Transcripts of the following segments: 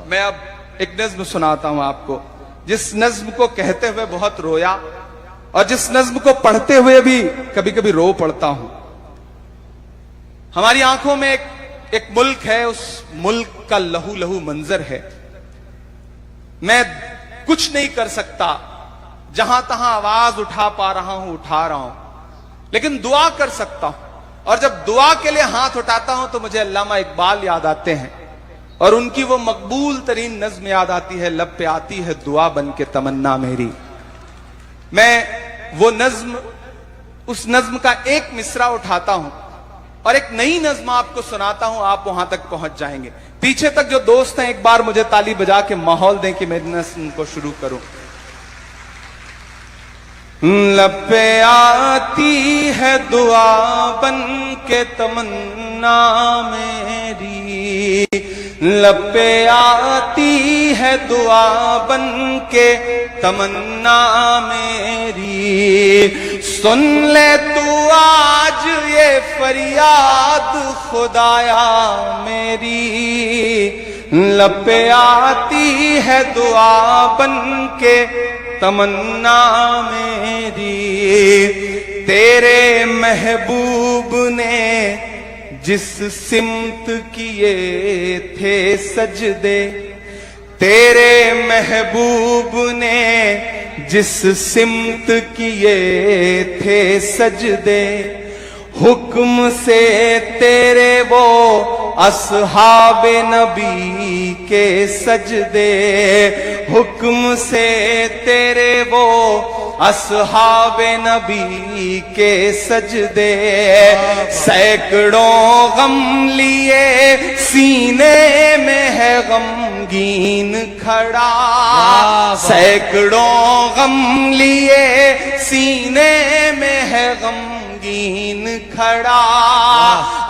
میں اب ایک نظم سناتا ہوں آپ کو، جس نظم کو کہتے ہوئے بہت رویا اور جس نظم کو پڑھتے ہوئے بھی کبھی کبھی رو پڑتا ہوں۔ ہماری آنکھوں میں ایک ملک ہے، اس ملک کا لہو لہو منظر ہے۔ میں کچھ نہیں کر سکتا، جہاں تہاں آواز اٹھا پا رہا ہوں اٹھا رہا ہوں، لیکن دعا کر سکتا ہوں، اور جب دعا کے لیے ہاتھ اٹھاتا ہوں تو مجھے علامہ اقبال یاد آتے ہیں، اور ان کی وہ مقبول ترین نظم یاد آتی ہے، لب پہ آتی ہے دعا بن کے تمنا میری۔ میں وہ نظم، اس نظم کا ایک مصرع اٹھاتا ہوں اور ایک نئی نظم آپ کو سناتا ہوں، آپ وہاں تک پہنچ جائیں گے۔ پیچھے تک جو دوست ہیں ایک بار مجھے تالی بجا کے ماحول دیں کہ میں نظم کو شروع کروں۔ لب پہ آتی ہے دعا بن کے تمنا میری، لب پہ آتی ہے دعا بن کے تمنا میری، سن لے تو آج یہ فریاد خدایا میری، لب پہ آتی ہے دعا بن کے تمنا میری، تیرے محبوب نے جس سمت کیے تھے سجدے، تیرے محبوب نے جس سمت کیے تھے سجدے، حکم سے تیرے وہ اصحاب نبی کے سجدے، حکم سے تیرے وہ اصحاب نبی کے سجدے، سینکڑوں غم لیے سینے میں ہے غمگین کھڑا، سینکڑوں غم لیے سینے میں ہے غمگین کھڑا،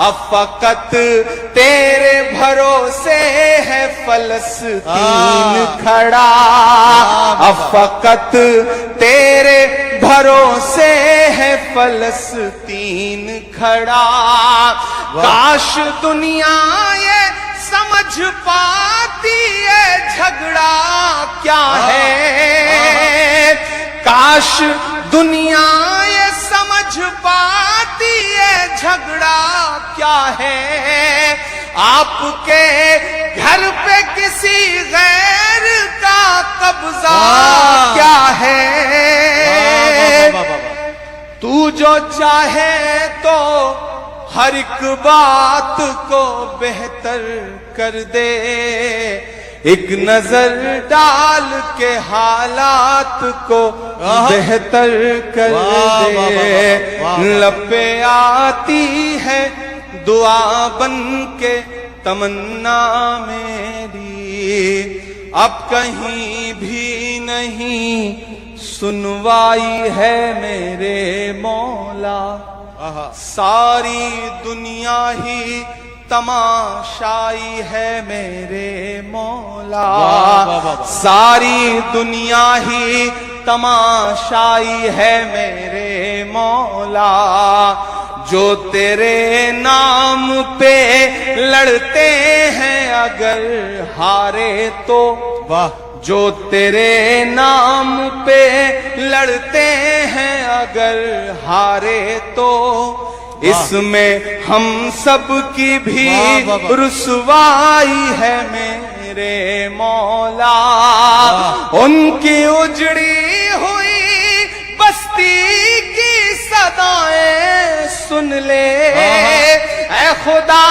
اب فقط تیرے بھروسے ہے فلسطین کھڑا، اب فقط تیرے بھروسے ہے فلسطین کھڑا، کاش دنیا یہ سمجھ پاتی ہے جھگڑا کیا ہے، کاش دنیا یہ سمجھ پاتی ہے جھگڑا کیا ہے، آپ کے گھر پہ کسی غیر کا قبضہ کیا ہے، تو جو چاہے تو ہر ایک بات کو بہتر کر دے، ایک نظر ڈال کے حالات کو بہتر کر دے، لب پہ آتی ہے دعا بن کے تمنا میری، اب کہیں بھی نہیں سنوائی ہے میرے مولا، ساری دنیا ہی تماشائی ہے میرے مولا، ساری دنیا ہی تماشائی ہے میرے مولا، جو تیرے نام پہ لڑتے ہیں اگر ہارے تو، جو تیرے نام پہ لڑتے ہیں اگر ہارے تو، اس میں ہم سب کی بھی رسوائی ہے میرے مولا، ان کی اجڑی ہوئی بستی کی صدائیں سن لے، اے خدا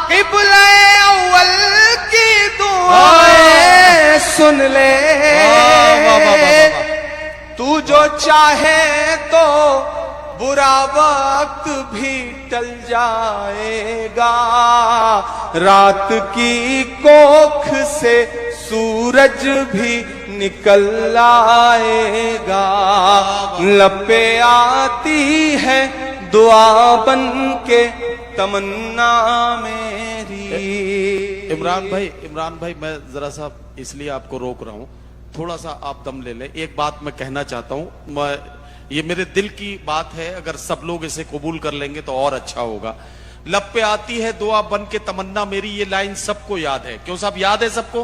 قبلہ اول کی دعائیں سن لے، تو جو چاہے تو برا وقت بھی ٹل جائے گا، رات کی کوکھ سے سورج بھی نکل آئے گا، لب پہ آتی ہے دعا بن کے تمنا میری۔ عمران بھائی میں ذرا سا اس لیے آپ کو روک رہا ہوں، تھوڑا سا آپ دم لے لیں۔ ایک بات میں کہنا چاہتا ہوں، یہ میرے دل کی بات ہے، اگر سب لوگ اسے قبول کر لیں گے تو اور اچھا ہوگا۔ لب پہ آتی ہے دعا بن کے تمنا میری، یہ لائن سب کو یاد ہے، کیوں صاحب یاد ہے سب کو؟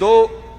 2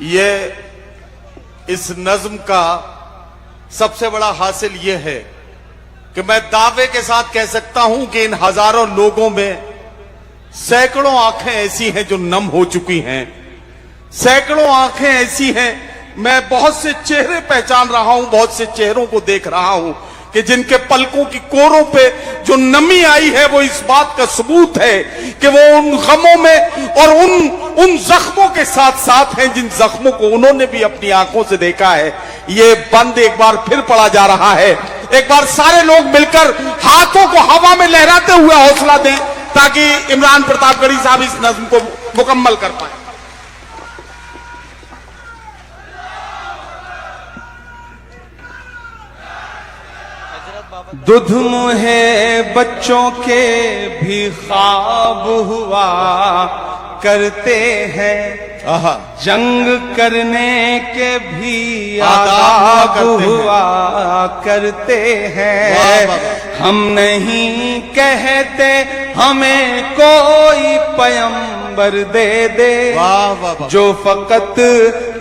یہ اس نظم کا سب سے بڑا حاصل یہ ہے کہ میں دعوے کے ساتھ کہہ سکتا ہوں کہ ان ہزاروں لوگوں میں سینکڑوں آنکھیں ایسی ہیں جو نم ہو چکی ہیں، سینکڑوں آنکھیں ایسی ہیں، میں بہت سے چہرے پہچان رہا ہوں، بہت سے چہروں کو دیکھ رہا ہوں کہ جن کے پلکوں کی کوروں پہ جو نمی آئی ہے وہ اس بات کا ثبوت ہے کہ وہ ان غموں میں اور ان زخموں کے ساتھ ساتھ ہیں جن زخموں کو انہوں نے بھی اپنی آنکھوں سے دیکھا ہے۔ یہ بند ایک بار پھر پڑا جا رہا ہے، ایک بار سارے لوگ مل کر ہاتھوں کو ہوا میں لہراتے ہوئے حوصلہ دیں تاکہ عمران پرتاپ گڑھی صاحب اس نظم کو مکمل کر پائیں۔ دودھ مجھے بچوں کے بھی خواب ہوا کرتے ہیں، جنگ کرنے کے بھی آداب ہوا کرتے ہیں۔ ہم نہیں کہتے ہمیں کوئی پیغمبر دے دے، جو فقط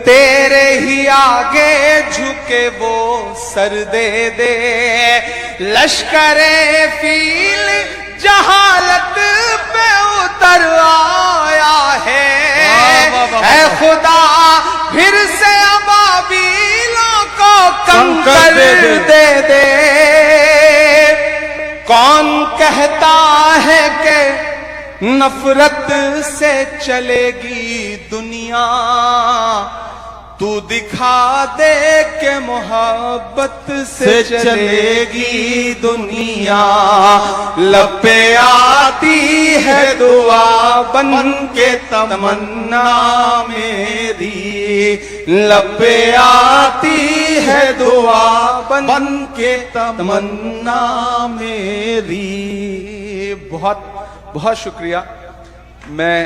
تیرے ہی آگے جھکے وہ سر دے دے۔ لشکر فیل جہالت پہ اتر آیا ہے، اے خدا پھر سے ابابیلوں کو کنکر دے دے۔ کون کہتا ہے کہ نفرت سے چلے گی دنیا، تو دکھا دے کہ محبت سے چلے گی دنیا۔ لب پہ آتی ہے دعا بن کے تمنا میری، لب پہ آتی ہے دعا بن کے تمنا میری۔ بہت بہت شکریہ۔ میں